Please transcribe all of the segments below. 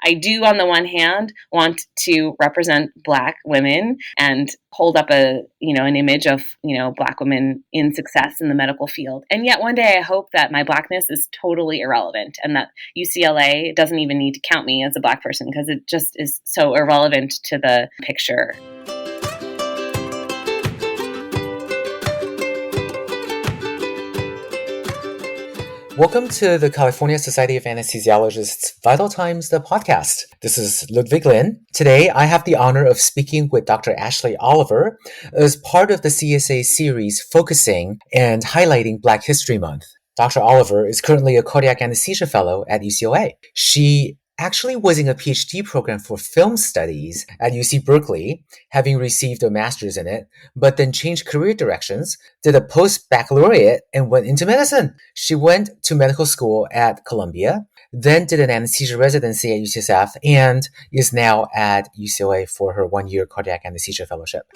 I do, on the one hand, want to represent Black women and hold up an image of, Black women in success in the medical field. And yet one day I hope that my Blackness is totally irrelevant and that UCLA doesn't even need to count me as a Black person because it just is so irrelevant to the picture. Welcome to the California Society of Anesthesiologists Vital Times, the podcast. This is Ludwig Lin. Today, I have the honor of speaking with Dr. Ashley Oliver as part of the CSA series focusing and highlighting Black History Month. Dr. Oliver is currently a cardiac anesthesia fellow at UCLA. She actually was in a PhD program for film studies at UC Berkeley, having received a master's in it, but then changed career directions, did a post-baccalaureate, and went into medicine. She went to medical school at Columbia, then did an anesthesia residency at UCSF, and is now at UCLA for her one-year cardiac anesthesia fellowship.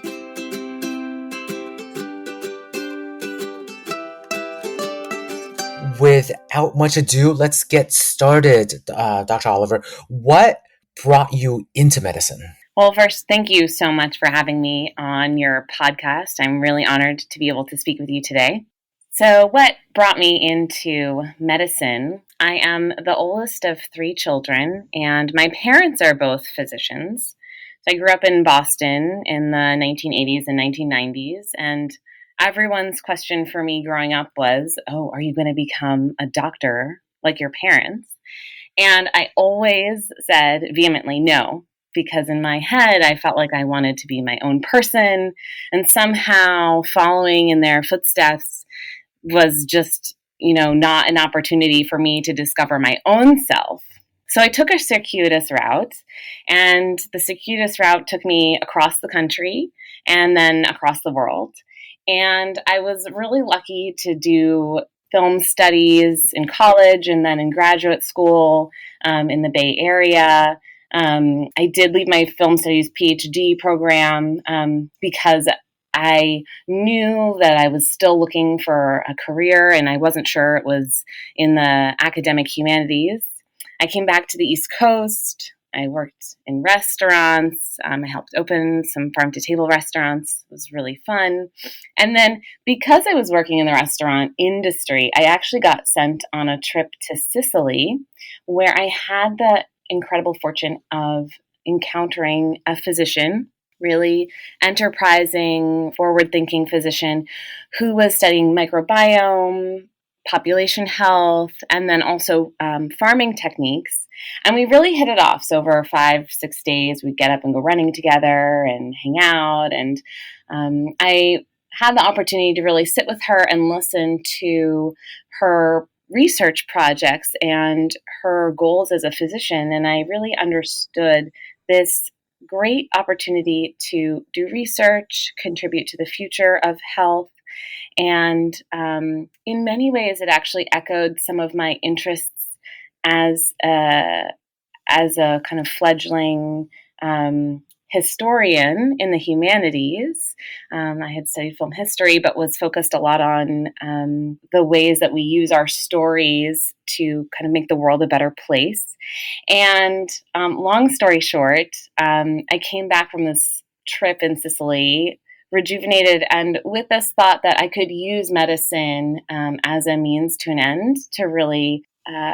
Without much ado, let's get started, Dr. Oliver. What brought you into medicine? Well, first, thank you so much for having me on your podcast. I'm really honored to be able to speak with you today. So what brought me into medicine? I am the oldest of 3 children, and my parents are both physicians. So I grew up in Boston in the 1980s and 1990s, and everyone's question for me growing up was, are you going to become a doctor like your parents? And I always said vehemently no, because in my head, I felt like I wanted to be my own person, and somehow following in their footsteps was just, not an opportunity for me to discover my own self. So I took a circuitous route, and the circuitous route took me across the country and then across the world. And I was really lucky to do film studies in college and then in graduate school in the Bay Area. I did leave my film studies PhD program because I knew that I was still looking for a career and I wasn't sure it was in the academic humanities. I came back to the East Coast. I worked in restaurants. I helped open some farm-to-table restaurants. It was really fun. And then because I was working in the restaurant industry, I actually got sent on a trip to Sicily, where I had the incredible fortune of encountering a physician, really enterprising, forward-thinking physician who was studying microbiome, population health, and then also farming techniques. And we really hit it off. So over 5-6 days, we'd get up and go running together and hang out. And I had the opportunity to really sit with her and listen to her research projects and her goals as a physician. And I really understood this great opportunity to do research, contribute to the future of health. And in many ways, it actually echoed some of my interests as a kind of fledgling historian in the humanities. I had studied film history, but was focused a lot on the ways that we use our stories to kind of make the world a better place. And long story short, I came back from this trip in Sicily rejuvenated and with this thought that I could use medicine as a means to an end to really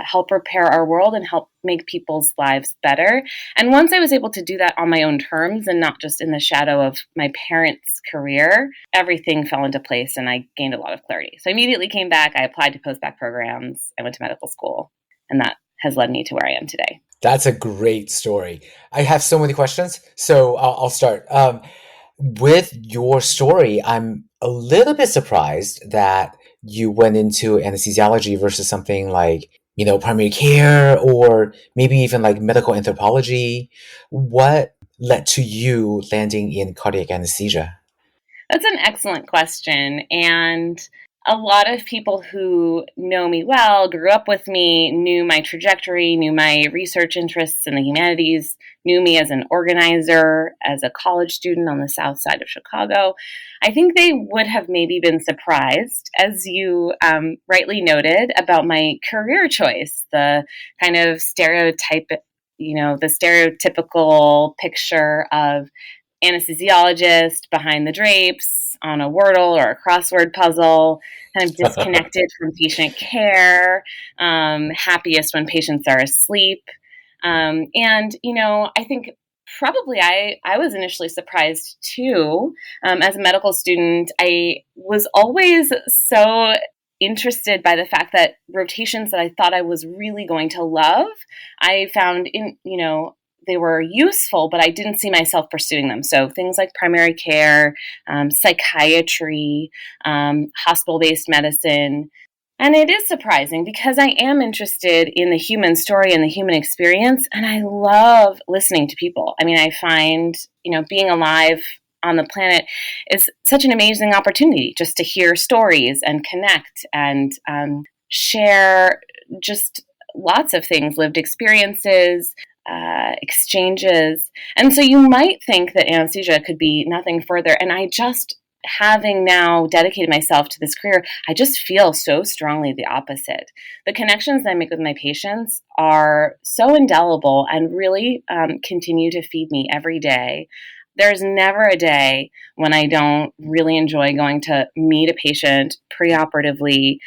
help repair our world and help make people's lives better. And once I was able to do that on my own terms and not just in the shadow of my parents' career, everything fell into place and I gained a lot of clarity. So I immediately came back, I applied to post-bac programs, I went to medical school, and that has led me to where I am today. That's a great story. I have so many questions, so I'll start. With your story, I'm a little bit surprised that you went into anesthesiology versus something like, primary care or maybe even like medical anthropology. What led to you landing in cardiac anesthesia? That's an excellent question. And a lot of people who know me well, grew up with me, knew my trajectory, knew my research interests in the humanities, knew me as an organizer, as a college student on the south side of Chicago. I think they would have maybe been surprised, as you rightly noted, about my career choice, the kind of stereotype, the stereotypical picture of anesthesiologist behind the drapes on a Wordle or a crossword puzzle, kind of disconnected from patient care, happiest when patients are asleep. I think probably I was initially surprised too. As a medical student, I was always so interested by the fact that rotations that I thought I was really going to love, I found they were useful, but I didn't see myself pursuing them. So things like primary care, psychiatry, hospital-based medicine. And it is surprising because I am interested in the human story and the human experience, and I love listening to people. I mean, I find, being alive on the planet is such an amazing opportunity just to hear stories and connect and share just lots of things, lived experiences, exchanges. And so you might think that anesthesia could be nothing further. And having now dedicated myself to this career, I just feel so strongly the opposite. The connections that I make with my patients are so indelible and really continue to feed me every day. There's never a day when I don't really enjoy going to meet a patient preoperatively,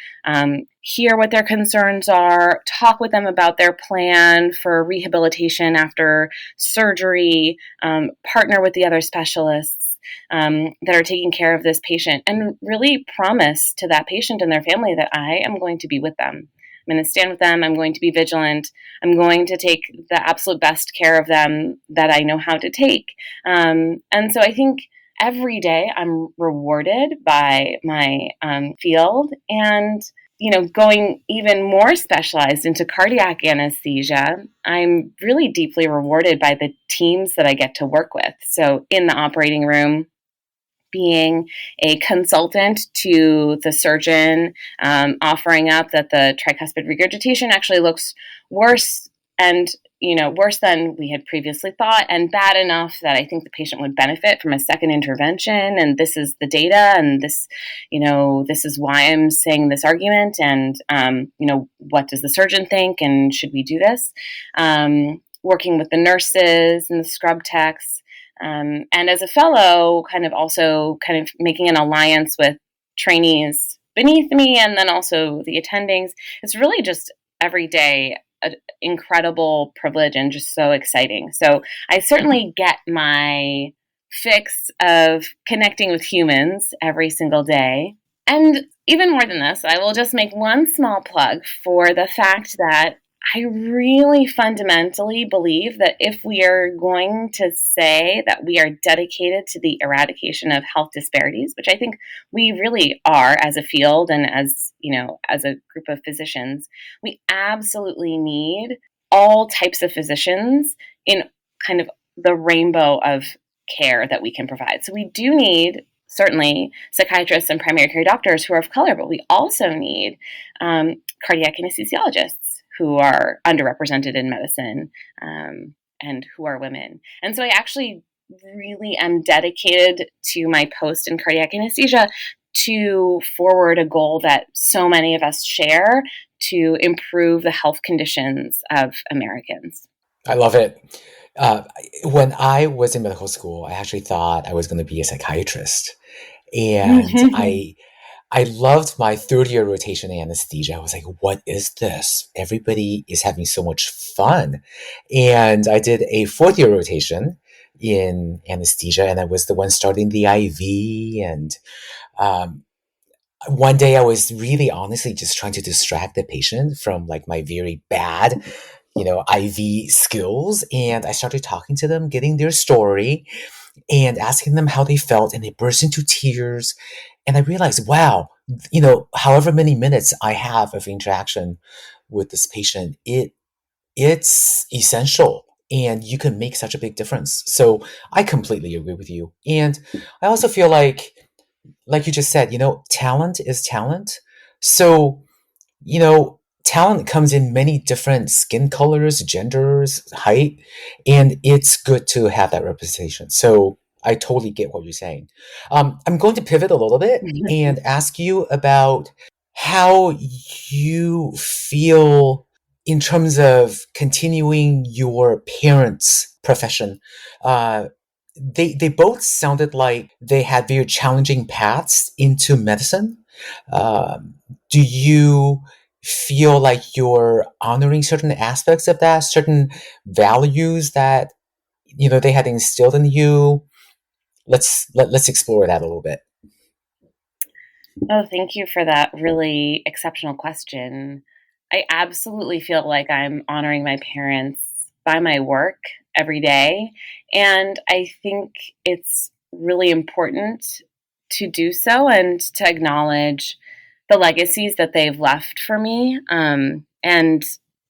hear what their concerns are, talk with them about their plan for rehabilitation after surgery, partner with the other specialists that are taking care of this patient, and really promise to that patient and their family that I am going to be with them. I'm going to stand with them. I'm going to be vigilant. I'm going to take the absolute best care of them that I know how to take. And so I think every day I'm rewarded by my field, and going even more specialized into cardiac anesthesia, I'm really deeply rewarded by the teams that I get to work with. So in the operating room, being a consultant to the surgeon, offering up that the tricuspid regurgitation actually looks worse worse than we had previously thought, and bad enough that I think the patient would benefit from a second intervention. And this is the data, and this is why I'm saying this argument. And, what does the surgeon think? And should we do this? Working with the nurses and the scrub techs. And as a fellow, kind of making an alliance with trainees beneath me, and then also the attendings. It's really just every day an incredible privilege and just so exciting. So I certainly get my fix of connecting with humans every single day. And even more than this, I will just make one small plug for the fact that I really fundamentally believe that if we are going to say that we are dedicated to the eradication of health disparities, which I think we really are as a field and as a group of physicians, we absolutely need all types of physicians in kind of the rainbow of care that we can provide. So we do need certainly psychiatrists and primary care doctors who are of color, but we also need cardiac anesthesiologists who are underrepresented in medicine, and who are women. And so I actually really am dedicated to my post in cardiac anesthesia to forward a goal that so many of us share to improve the health conditions of Americans. I love it. When I was in medical school, I actually thought I was going to be a psychiatrist. And I loved my third year rotation anesthesia. I was like, what is this? Everybody is having so much fun. And I did a fourth year rotation in anesthesia, and I was the one starting the IV. And one day I was really honestly just trying to distract the patient from like my very bad, IV skills. And I started talking to them, getting their story and asking them how they felt, and they burst into tears. And I realized, wow, however many minutes I have of interaction with this patient, it's essential, and you can make such a big difference. So I completely agree with you. And I also feel like you just said, talent is talent. So, talent comes in many different skin colors, genders, height, and it's good to have that representation. So I totally get what you're saying. I'm going to pivot a little bit and ask you about how you feel in terms of continuing your parents' profession, they both sounded like they had very challenging paths into medicine. Um, do you feel like you're honoring certain aspects of that, certain values that they had instilled in you? Let's explore that a little bit. Oh, thank you for that really exceptional question. I absolutely feel like I'm honoring my parents by my work every day. And I think it's really important to do so and to acknowledge the legacies that they've left for me, and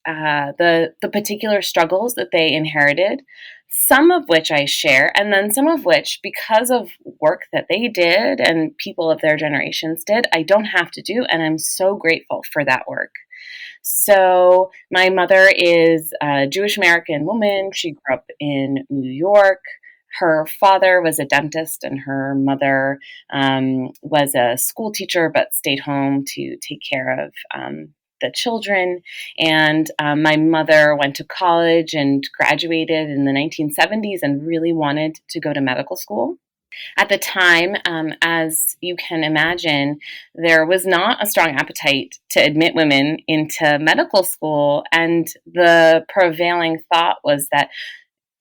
the particular struggles that they inherited, some of which I share, and then some of which, because of work that they did and people of their generations did, I don't have to do, and I'm so grateful for that work. So my mother is a Jewish American woman. She grew up in New York. Her father was a dentist, and her mother was a school teacher, but stayed home to take care of the children. And my mother went to college and graduated in the 1970s and really wanted to go to medical school. At the time, as you can imagine, there was not a strong appetite to admit women into medical school. And the prevailing thought was that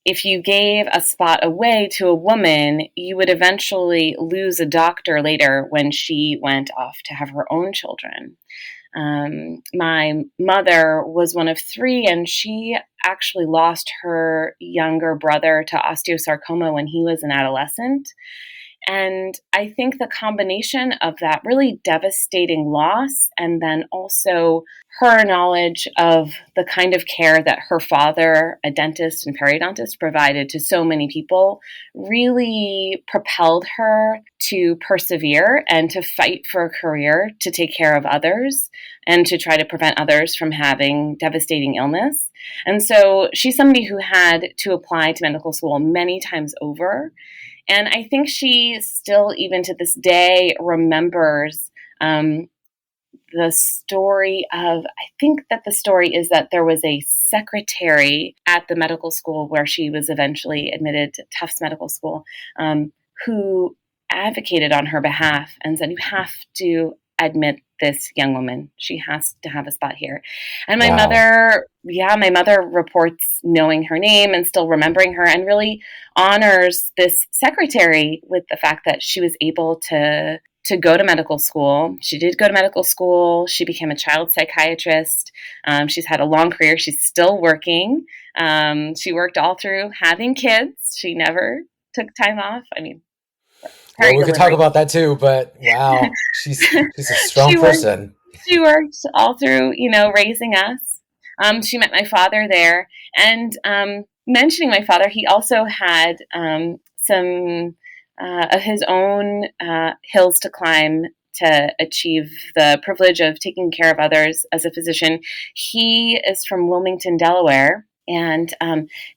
if you gave a spot away to a woman, you would eventually lose a doctor later when she went off to have her own children. My mother was one of three, and she actually lost her younger brother to osteosarcoma when he was an adolescent. And I think the combination of that really devastating loss, and then also her knowledge of the kind of care that her father, a dentist and periodontist, provided to so many people, really propelled her to persevere and to fight for a career to take care of others and to try to prevent others from having devastating illness. And so she's somebody who had to apply to medical school many times over. And I think she still, even to this day, remembers the story of, I think that the story is that there was a secretary at the medical school where she was eventually admitted to Tufts Medical School, who advocated on her behalf and said, you have to admit this young woman. She has to have a spot here. And my mother reports knowing her name and still remembering her, and really honors this secretary with the fact that she was able to go to medical school. She did go to medical school. She became a child psychiatrist. She's had a long career. She's still working. She worked all through having kids. She never took time off. I mean, well, we could talk about that too, but wow, she's a strong person. She worked all through, raising us. She met my father there, and mentioning my father, he also had some of his own hills to climb to achieve the privilege of taking care of others as a physician. He is from Wilmington, Delaware. And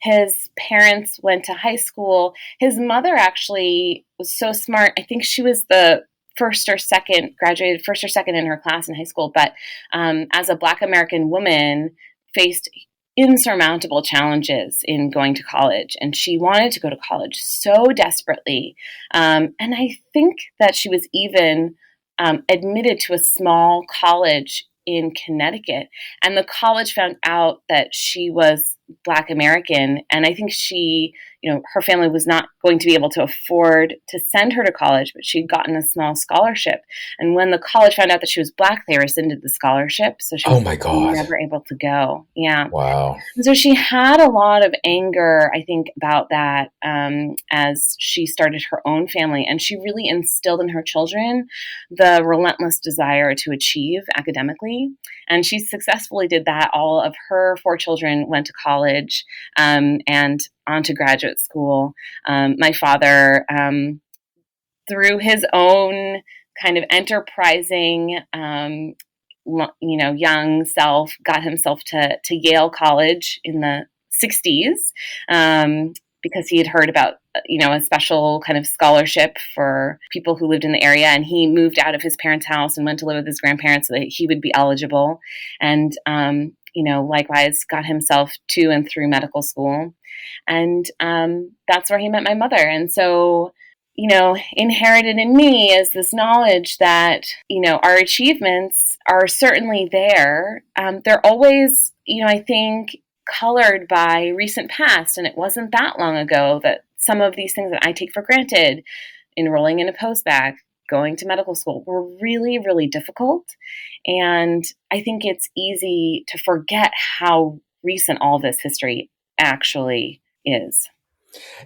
his parents went to high school. His mother actually was so smart. I think she was the graduated first or second in her class in high school. But as a Black American woman, faced insurmountable challenges in going to college. And she wanted to go to college so desperately. And I think that she was even admitted to a small college in Connecticut. And the college found out that she was Black American. And I think she, her family was not going to be able to afford to send her to college, but she'd gotten a small scholarship. And when the college found out that she was Black, they rescinded the scholarship. So she was never able to go. Yeah. Wow. And so she had a lot of anger, I think, about that as she started her own family. And she really instilled in her children the relentless desire to achieve academically. And she successfully did that. All of her 4 children went to college and on to graduate school. My father, through his own kind of enterprising, young self, got himself to Yale College in the 60s because he had heard about, a special kind of scholarship for people who lived in the area. And he moved out of his parents' house and went to live with his grandparents so that he would be eligible. And, likewise got himself to and through medical school. And that's where he met my mother. And so, inherited in me is this knowledge that, our achievements are certainly there. They're always, I think, colored by recent past. And it wasn't that long ago that some of these things that I take for granted, enrolling in a postbac, going to medical school, were really, really difficult. And I think it's easy to forget how recent all this history actually is.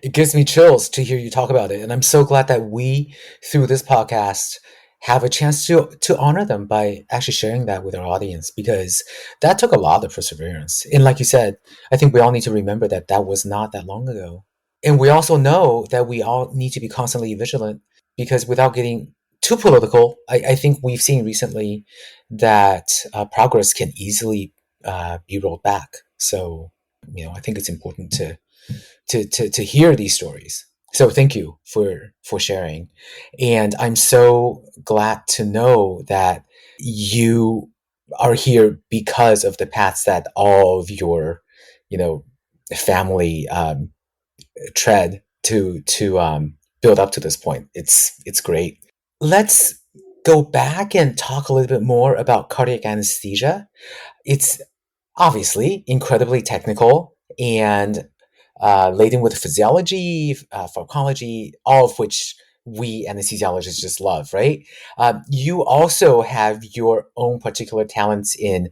It gives me chills to hear you talk about it. And I'm so glad that we, through this podcast, have a chance to honor them by actually sharing that with our audience, because that took a lot of perseverance. And like you said, I think we all need to remember that that was not that long ago. And we also know that we all need to be constantly vigilant, because without getting too political, I think we've seen recently that progress can easily be rolled back. So, I think it's important to hear these stories. So thank you for sharing. And I'm so glad to know that you are here because of the paths that all of your, family tread to build up to this point. It's great. Let's go back and talk a little bit more about cardiac anesthesia. It's obviously incredibly technical and laden with physiology, pharmacology, all of which we anesthesiologists just love, right? You also have your own particular talents in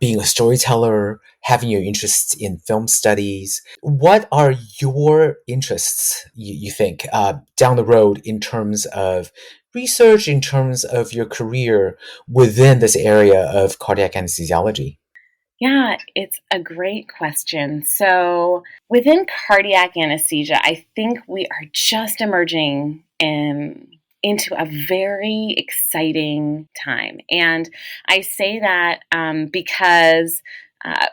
being a storyteller, having your interests in film studies. What are your interests, you think, down the road in terms of research, in terms of your career within this area of cardiac anesthesiology? Yeah, it's a great question. So within cardiac anesthesia, I think we are just emerging into a very exciting time. And I say that because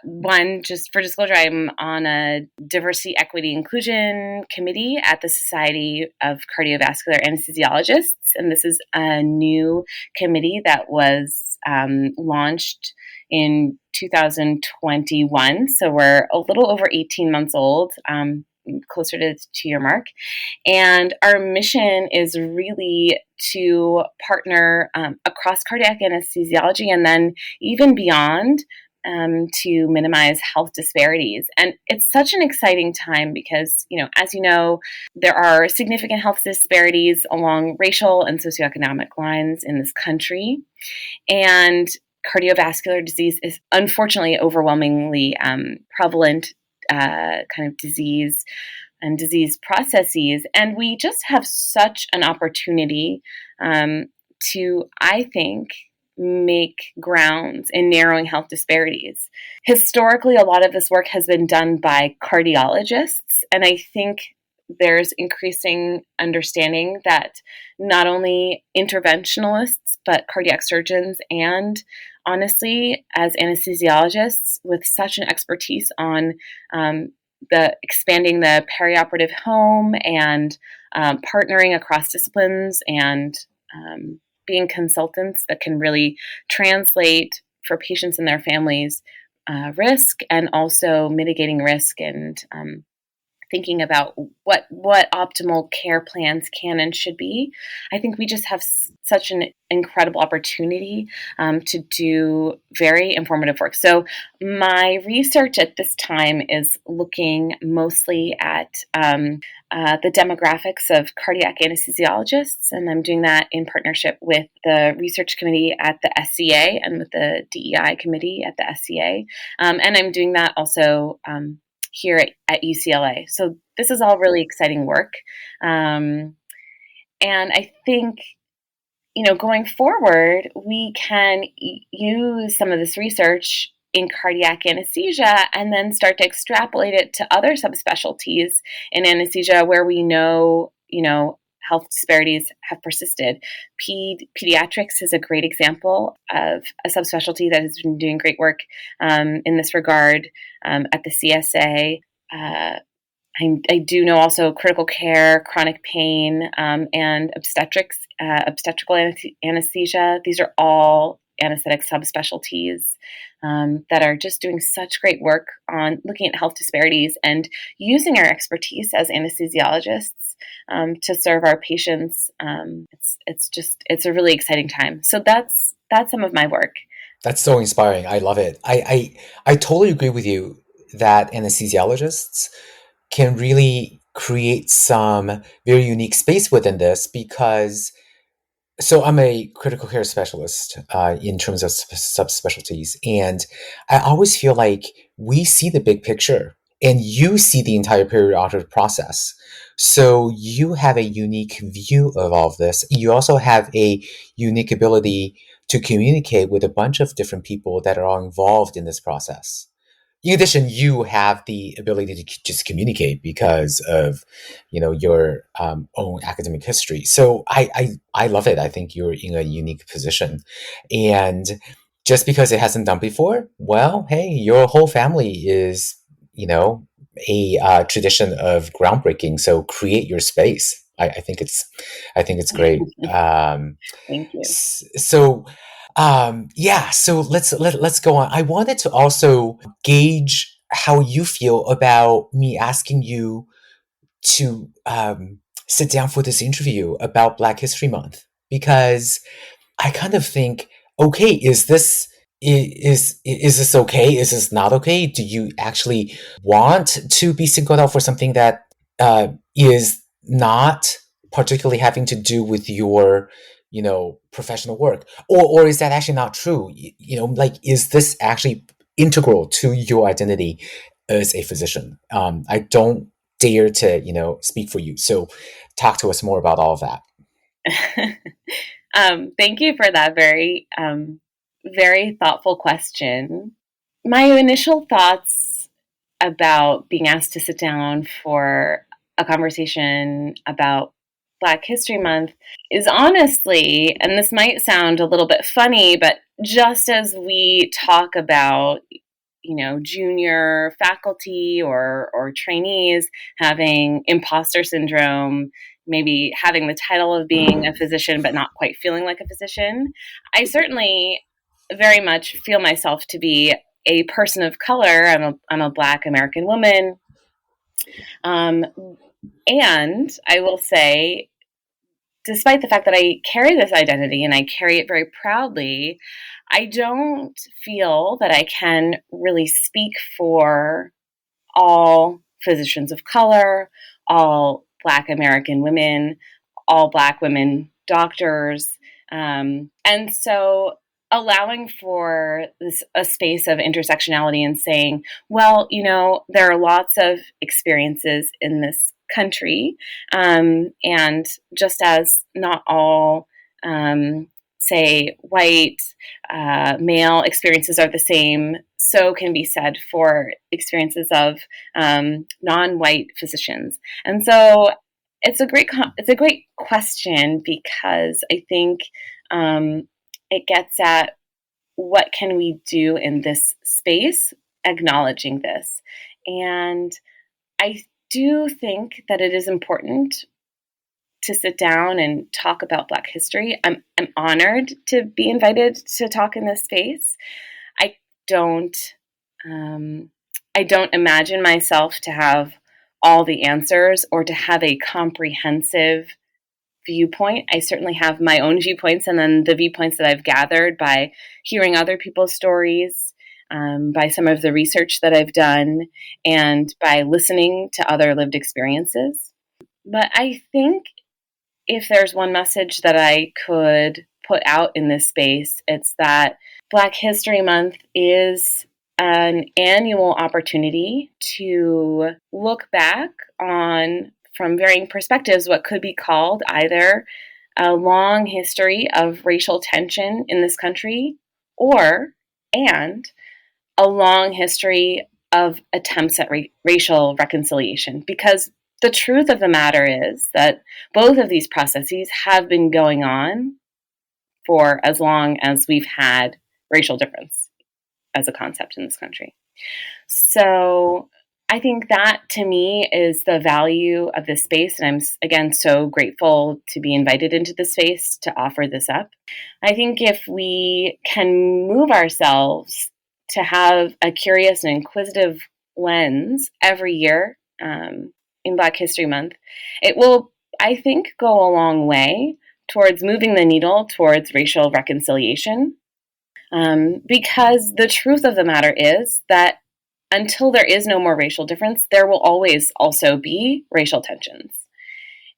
one, just for disclosure, I'm on a diversity, equity, inclusion committee at the Society of Cardiovascular Anesthesiologists. And this is a new committee that was launched in 2021. So we're a little over 18 months old, closer to the 2-year mark. And our mission is really to partner across cardiac anesthesiology and then even beyond to minimize health disparities. And it's such an exciting time because, as you know, there are significant health disparities along racial and socioeconomic lines in this country. And cardiovascular disease is unfortunately overwhelmingly prevalent kind of disease and disease processes. And we just have such an opportunity to, I think, make grounds in narrowing health disparities. Historically, a lot of this work has been done by cardiologists, and I think there's increasing understanding that not only interventionalists, but cardiac surgeons and honestly, as anesthesiologists with such an expertise on the expanding the perioperative home and partnering across disciplines and being consultants that can really translate for patients and their families risk and also mitigating risk and thinking about what optimal care plans can and should be. I think we just have such an incredible opportunity to do very informative work. So my research at this time is looking mostly at the demographics of cardiac anesthesiologists, and I'm doing that in partnership with the research committee at the SCA and with the DEI committee at the SCA. And I'm doing that also here at UCLA. So this is all really exciting work. And I think, going forward, we can use some of this research in cardiac anesthesia and then start to extrapolate it to other subspecialties in anesthesia where we know, health disparities have persisted. Pediatrics is a great example of a subspecialty that has been doing great work in this regard at the CSA. I do know also critical care, chronic pain, and obstetrics, obstetrical anesthesia. These are all anesthetic subspecialties that are just doing such great work on looking at health disparities and using our expertise as anesthesiologists to serve our patients. It's a really exciting time. So that's some of my work. That's so inspiring. I love it. I totally agree with you that anesthesiologists can really create some very unique space within this because so I'm a critical care specialist in terms of subspecialties, and I always feel like we see the big picture, and you see the entire perioperative process. So you have a unique view of all of this. You also have a unique ability to communicate with a bunch of different people that are all involved in this process. In addition, you have the ability to just communicate because of, your own academic history. So I love it. I think you're in a unique position, and just because it hasn't done before, well, hey, your whole family is, a tradition of groundbreaking. So create your space. I think it's great. Thank you. So yeah, so let's go on. I wanted to also gauge how you feel about me asking you to sit down for this interview about Black History Month because I kind of think, okay, is this okay? Is this not okay? Do you actually want to be singled out for something that is not particularly having to do with your, professional work, or is that actually not true? Like, is this actually integral to your identity as a physician? I don't dare to, speak for you. So, talk to us more about all of that. Thank you for that very thoughtful question. My initial thoughts about being asked to sit down for a conversation about Black History Month is honestly, and this might sound a little bit funny, but just as we talk about junior faculty or trainees having imposter syndrome, maybe having the title of being a physician but not quite feeling like a physician, I certainly very much feel myself to be a person of color. I'm a Black American woman. And I will say, despite the fact that I carry this identity and I carry it very proudly, I don't feel that I can really speak for all physicians of color, all Black American women, all Black women doctors. And so allowing for a space of intersectionality and saying, well, there are lots of experiences in this country. And just as not all, say, white male experiences are the same, so can be said for experiences of non-white physicians. And so it's a great question because I think it gets at what can we do in this space, acknowledging this. And I do think that it is important to sit down and talk about Black history. I'm honored to be invited to talk in this space. I don't imagine myself to have all the answers or to have a comprehensive viewpoint. I certainly have my own viewpoints and then the viewpoints that I've gathered by hearing other people's stories, by some of the research that I've done, and by listening to other lived experiences. But I think if there's one message that I could put out in this space, it's that Black History Month is an annual opportunity to look back on, from varying perspectives, what could be called either a long history of racial tension in this country and a long history of attempts at racial reconciliation. Because the truth of the matter is that both of these processes have been going on for as long as we've had racial difference as a concept in this country. So I think that to me is the value of this space. And I'm, again, so grateful to be invited into this space to offer this up. I think if we can move ourselves to have a curious and inquisitive lens every year in Black History Month, it will, I think, go a long way towards moving the needle towards racial reconciliation. Because the truth of the matter is that until there is no more racial difference, there will always also be racial tensions.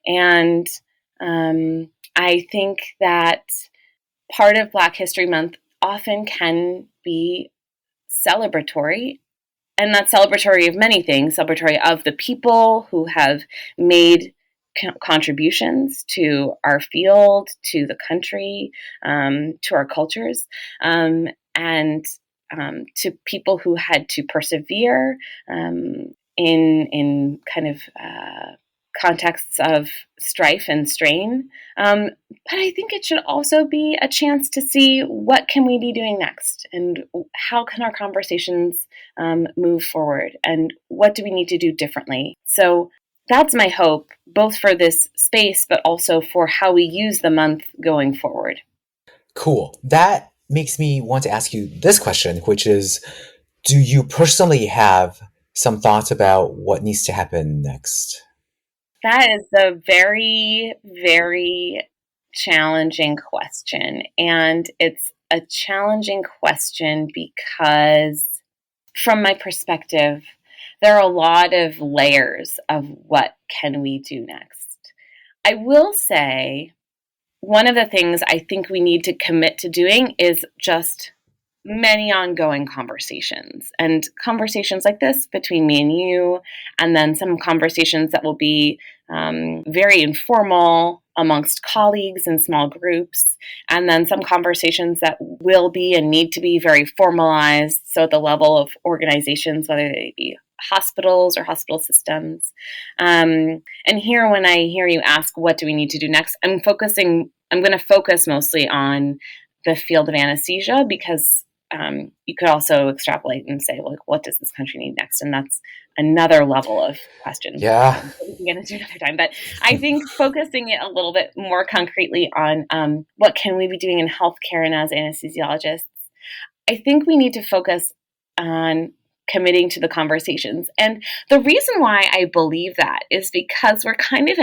And I think that part of Black History Month often can be celebratory, and not celebratory of many things, celebratory of the people who have made contributions to our field, to the country, to our cultures, and to people who had to persevere in kind of contexts of strife and strain. But I think it should also be a chance to see what can we be doing next, and how can our conversations move forward, and what do we need to do differently. So that's my hope, both for this space, but also for how we use the month going forward. Cool. That makes me want to ask you this question, which is, do you personally have some thoughts about what needs to happen next? That is a very, very challenging question. And it's a challenging question because, from my perspective, there are a lot of layers of what can we do next. I will say one of the things I think we need to commit to doing is just many ongoing conversations, and conversations like this between me and you, and then some conversations that will be very informal amongst colleagues in small groups, and then some conversations that will be and need to be very formalized, so at the level of organizations, whether they be hospitals or hospital systems. And here, when I hear you ask, what do we need to do next, I'm going to focus mostly on the field of anesthesia, because you could also extrapolate and say, like, what does this country need next? And that's another level of question. Yeah. We can get into another time. But I think focusing it a little bit more concretely on what can we be doing in healthcare and as anesthesiologists, I think we need to focus on committing to the conversations. And the reason why I believe that is because we're kind of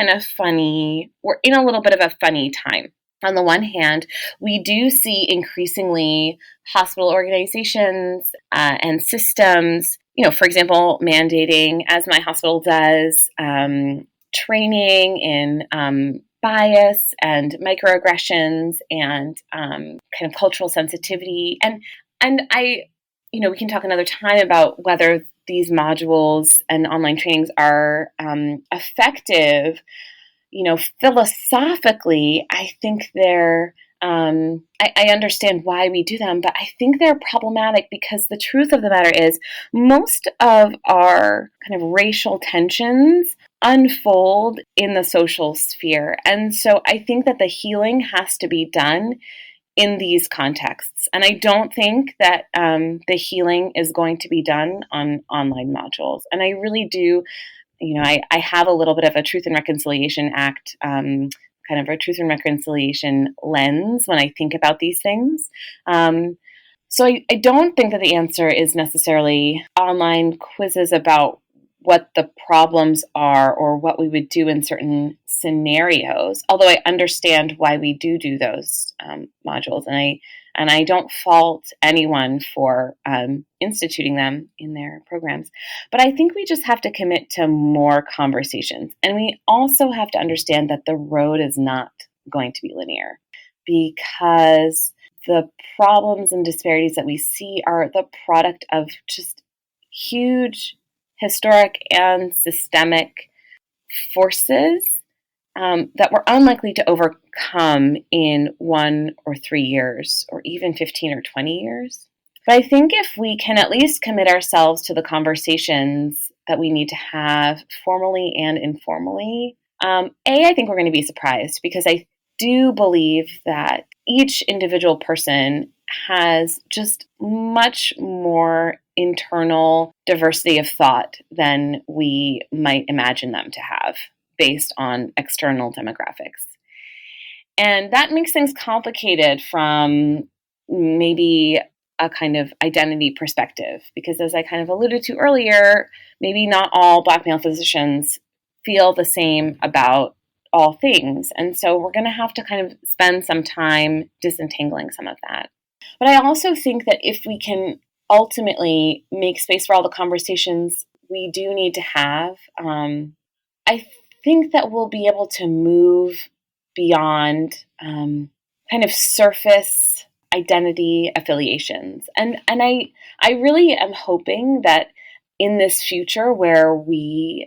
we're in a little bit of a funny time. On the one hand, we do see increasingly hospital organizations and systems, for example, mandating, as my hospital does, training in bias and microaggressions and kind of cultural sensitivity. And I, we can talk another time about whether these modules and online trainings are effective. Philosophically, I think they're, I understand why we do them, but I think they're problematic because the truth of the matter is most of our kind of racial tensions unfold in the social sphere. And so I think that the healing has to be done in these contexts. And I don't think that the healing is going to be done on online modules. And I really do. I have a little bit of a Truth and Reconciliation Act, kind of a Truth and Reconciliation lens when I think about these things. So I don't think that the answer is necessarily online quizzes about what the problems are or what we would do in certain scenarios, although I understand why we do those modules, and I don't fault anyone for instituting them in their programs. But I think we just have to commit to more conversations. And we also have to understand that the road is not going to be linear, because the problems and disparities that we see are the product of just huge historic and systemic forces that we're unlikely to overcome in 1 or 3 years, or even 15 or 20 years. But I think if we can at least commit ourselves to the conversations that we need to have formally and informally, I think we're going to be surprised, because I do believe that each individual person has just much more internal diversity of thought than we might imagine them to have based on external demographics. And that makes things complicated from maybe a kind of identity perspective, because as I kind of alluded to earlier, maybe not all Black male physicians feel the same about all things. And so we're going to have to kind of spend some time disentangling some of that. But I also think that if we can ultimately make space for all the conversations we do need to have, I think that we'll be able to move beyond kind of surface identity affiliations. And I really am hoping that in this future where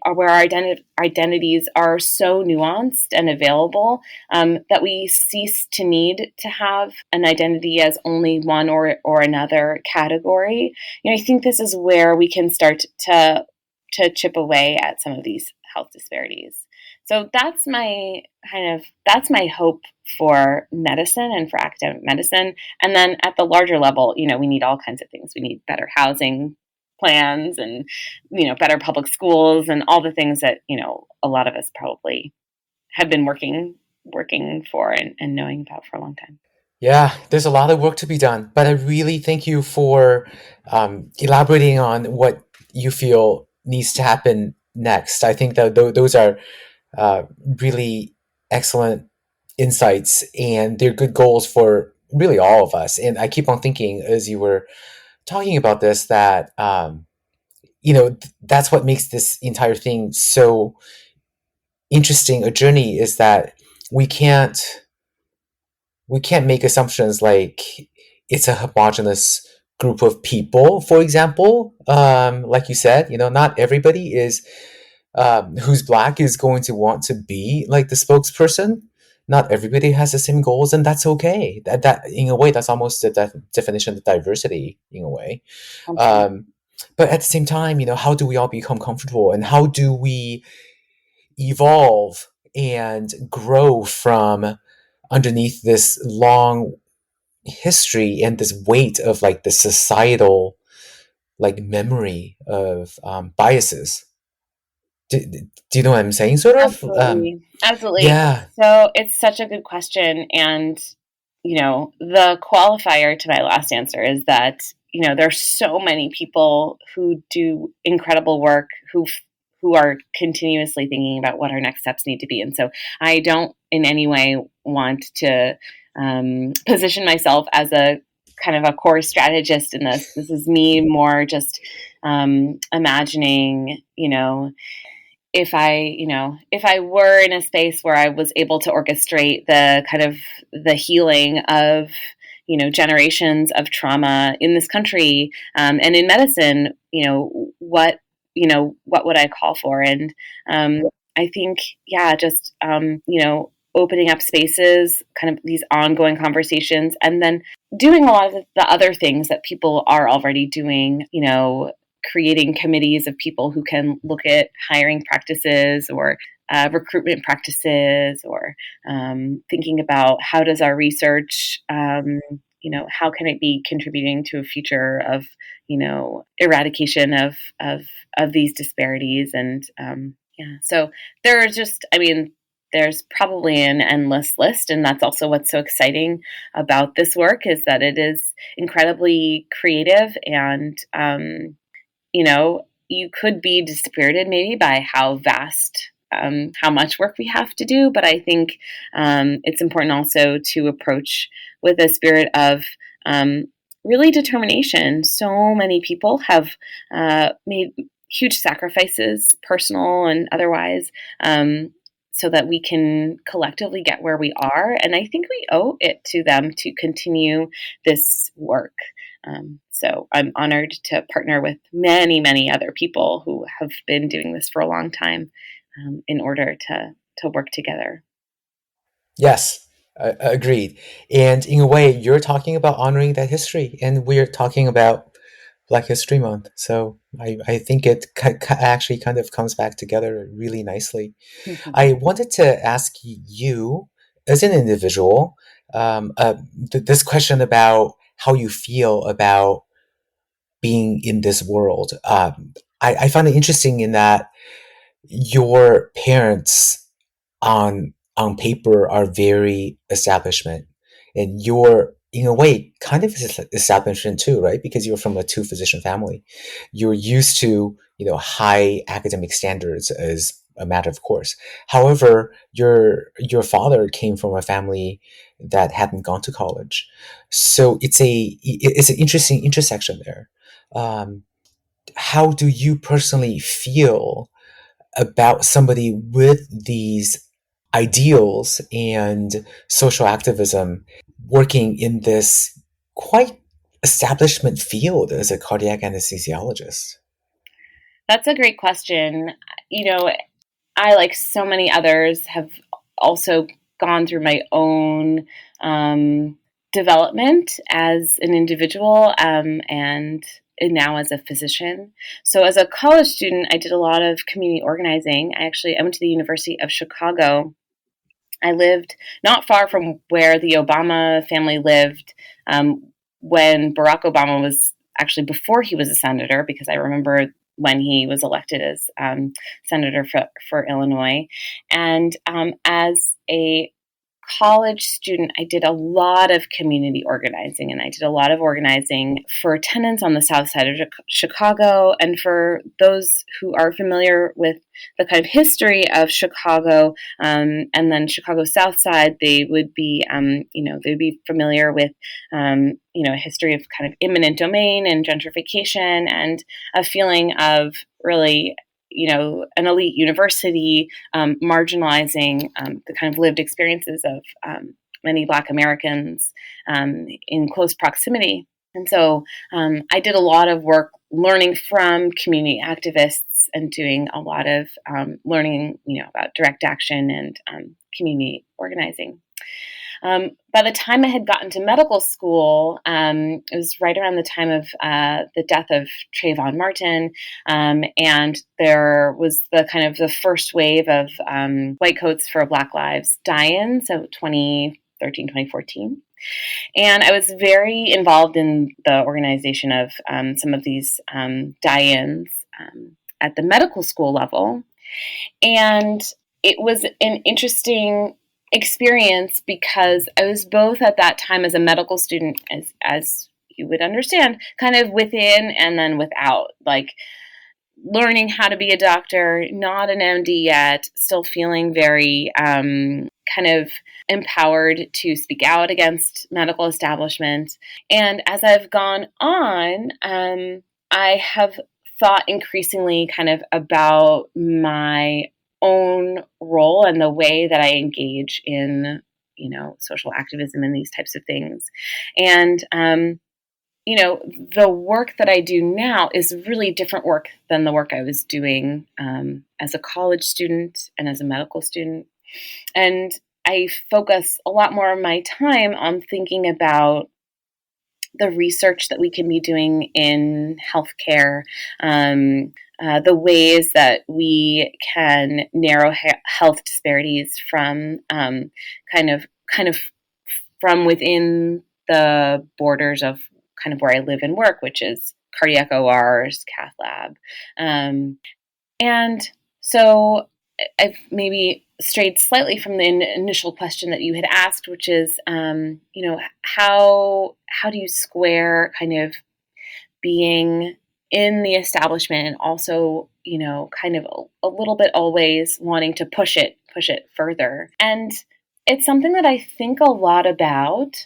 our identities are so nuanced and available, that we cease to need to have an identity as only one or another category. I think this is where we can start to chip away at some of these health disparities. So that's my hope for medicine and for academic medicine. And then at the larger level, we need all kinds of things. We need better housing plans and, better public schools and all the things that, a lot of us probably have been working for and knowing about for a long time. Yeah, there's a lot of work to be done, but I really thank you for elaborating on what you feel needs to happen next. I think that those are really excellent insights, and they're good goals for really all of us. And I keep on thinking as you were talking about this that, that's what makes this entire thing so interesting a journey, is that we can't make assumptions like it's a homogenous group of people, for example. Like you said, not everybody is who's Black is going to want to be like the spokesperson. Not everybody has the same goals, and that's okay. That in a way, that's almost the definition of diversity in a way. But at the same time, how do we all become comfortable, and how do we evolve and grow from underneath this long history and this weight of like the societal like memory of biases? Do you know what I'm saying, sort of? Absolutely. Yeah. So it's such a good question. And, the qualifier to my last answer is that, there's so many people who do incredible work, who are continuously thinking about what our next steps need to be. And so I don't in any way want to position myself as a kind of a core strategist in this. This is me more just imagining, if I were in a space where I was able to orchestrate the kind of the healing of, generations of trauma in this country, and in medicine, what would I call for? And I think, just, opening up spaces, kind of these ongoing conversations, and then doing a lot of the other things that people are already doing, creating committees of people who can look at hiring practices or recruitment practices, or thinking about how does our research, how can it be contributing to a future of, eradication of these disparities. And so there's probably an endless list, and that's also what's so exciting about this work, is that it is incredibly creative. And you could be dispirited maybe by how vast, how much work we have to do. But I think it's important also to approach with a spirit of really determination. So many people have made huge sacrifices, personal and otherwise, so that we can collectively get where we are. And I think we owe it to them to continue this work. So I'm honored to partner with many, many other people who have been doing this for a long time, in order to work together. Yes, agreed. And in a way, you're talking about honoring that history, and we're talking about Black History Month. So I think it actually kind of comes back together really nicely. Mm-hmm. I wanted to ask you as an individual, this question about how you feel about being in this world. I find it interesting in that your parents on paper are very establishment, and you're in a way kind of establishment too, right? Because you're from a two physician family. You're used to high academic standards as a matter of course. However, your father came from a family that hadn't gone to college, so it's an interesting intersection there. um, how do you personally feel about somebody with these ideals and social activism working in this quite establishment field as a cardiac anesthesiologist? That's a great question. I, like so many others, have also gone through my own development as an individual, and now as a physician. So as a college student, I did a lot of community organizing. I went to the University of Chicago. I lived not far from where the Obama family lived when Barack Obama was actually before he was a senator, because I remember when he was elected as senator for Illinois. And as a college student, I did a lot of community organizing, and I did a lot of organizing for tenants on the south side of Chicago. And for those who are familiar with the kind of history of Chicago, and then Chicago South Side, they would be, they'd be familiar with, a history of kind of eminent domain and gentrification, and a feeling of really an elite university marginalizing the kind of lived experiences of many Black Americans in close proximity. And so I did a lot of work learning from community activists and doing a lot of learning, about direct action and community organizing. By the time I had gotten to medical school, it was right around the time of the death of Trayvon Martin, and there was the first wave of white coats for Black Lives die-in, so 2013, 2014. And I was very involved in the organization of some of these die-ins at the medical school level. And it was an interesting experience because I was both at that time as a medical student, as you would understand, kind of within and then without, like learning how to be a doctor, not an MD yet, still feeling very kind of empowered to speak out against medical establishment. And as I've gone on, I have thought increasingly kind of about my own role and the way that I engage in, social activism and these types of things. And, the work that I do now is really different work than the work I was doing as a college student and as a medical student. And I focus a lot more of my time on thinking about the research that we can be doing in healthcare, the ways that we can narrow health disparities from kind of from within the borders of kind of where I live and work, which is cardiac ORs, cath lab. And so I've maybe strayed slightly from the initial question that you had asked, which is, how do you square kind of being in the establishment and also, kind of a little bit always wanting to push it further. And it's something that I think a lot about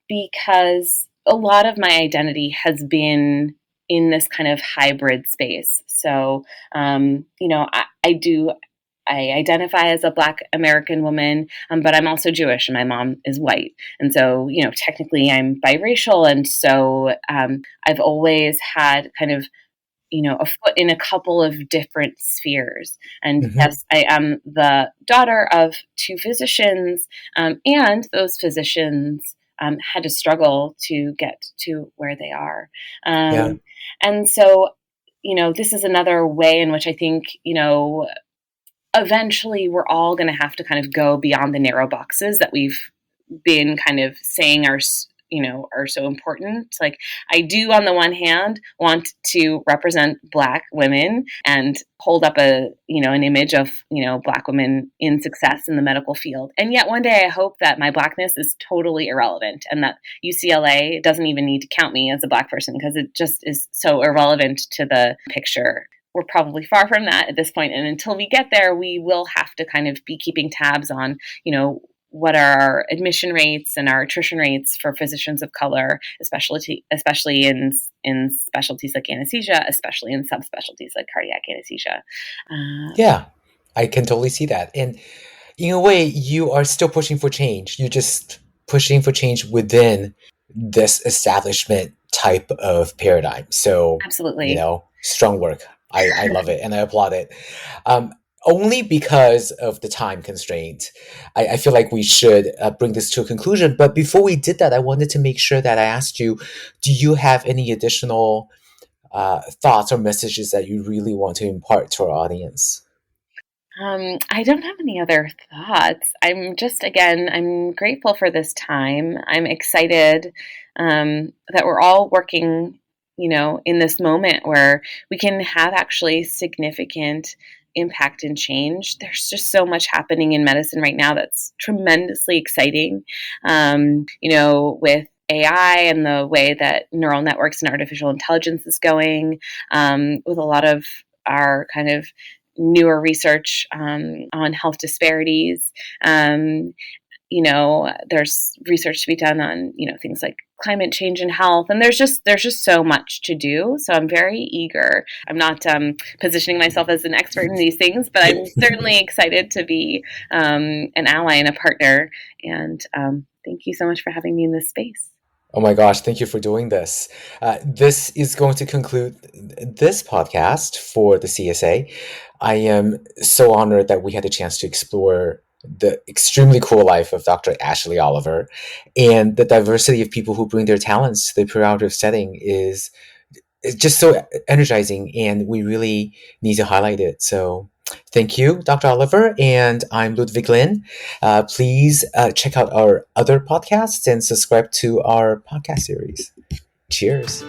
because a lot of my identity has been in this kind of hybrid space. So, I identify as a Black American woman, but I'm also Jewish and my mom is white. And so, technically I'm biracial. And so I've always had kind of, a foot in a couple of different spheres. And yes, I am the daughter of two physicians, and those physicians had to struggle to get to where they are. And so, this is another way in which I think, eventually we're all going to have to kind of go beyond the narrow boxes that we've been kind of saying are so important. Like, I do, on the one hand, want to represent Black women and hold up an image of, Black women in success in the medical field. And yet one day I hope that my Blackness is totally irrelevant and that UCLA doesn't even need to count me as a Black person, because it just is so irrelevant to the picture. We're probably far from that at this point. And until we get there, we will have to kind of be keeping tabs on, what are our admission rates and our attrition rates for physicians of color, especially in specialties like anesthesia, especially in subspecialties like cardiac anesthesia. Yeah, I can totally see that. And in a way, you are still pushing for change. You're just pushing for change within this establishment type of paradigm. So, absolutely, strong work. I love it and I applaud it. Only because of the time constraint, I feel like we should bring this to a conclusion. But before we did that, I wanted to make sure that I asked you, do you have any additional thoughts or messages that you really want to impart to our audience? I don't have any other thoughts. I'm grateful for this time. I'm excited that we're all working, in this moment where we can have actually significant impact and change. There's just so much happening in medicine right now that's tremendously exciting. With AI and the way that neural networks and artificial intelligence is going, with a lot of our kind of newer research on health disparities. There's research to be done on, things like climate change and health. And there's just so much to do. So I'm very eager. I'm not positioning myself as an expert in these things, but I'm certainly excited to be an ally and a partner. And thank you so much for having me in this space. Oh my gosh, thank you for doing this. This is going to conclude this podcast for the CSA. I am so honored that we had the chance to explore the extremely cool life of Dr. Ashley Oliver, and the diversity of people who bring their talents to the preoperative setting is just so energizing, and we really need to highlight it. So thank you, Dr. Oliver, and I'm Ludwig Lin. Please check out our other podcasts and subscribe to our podcast series. Cheers.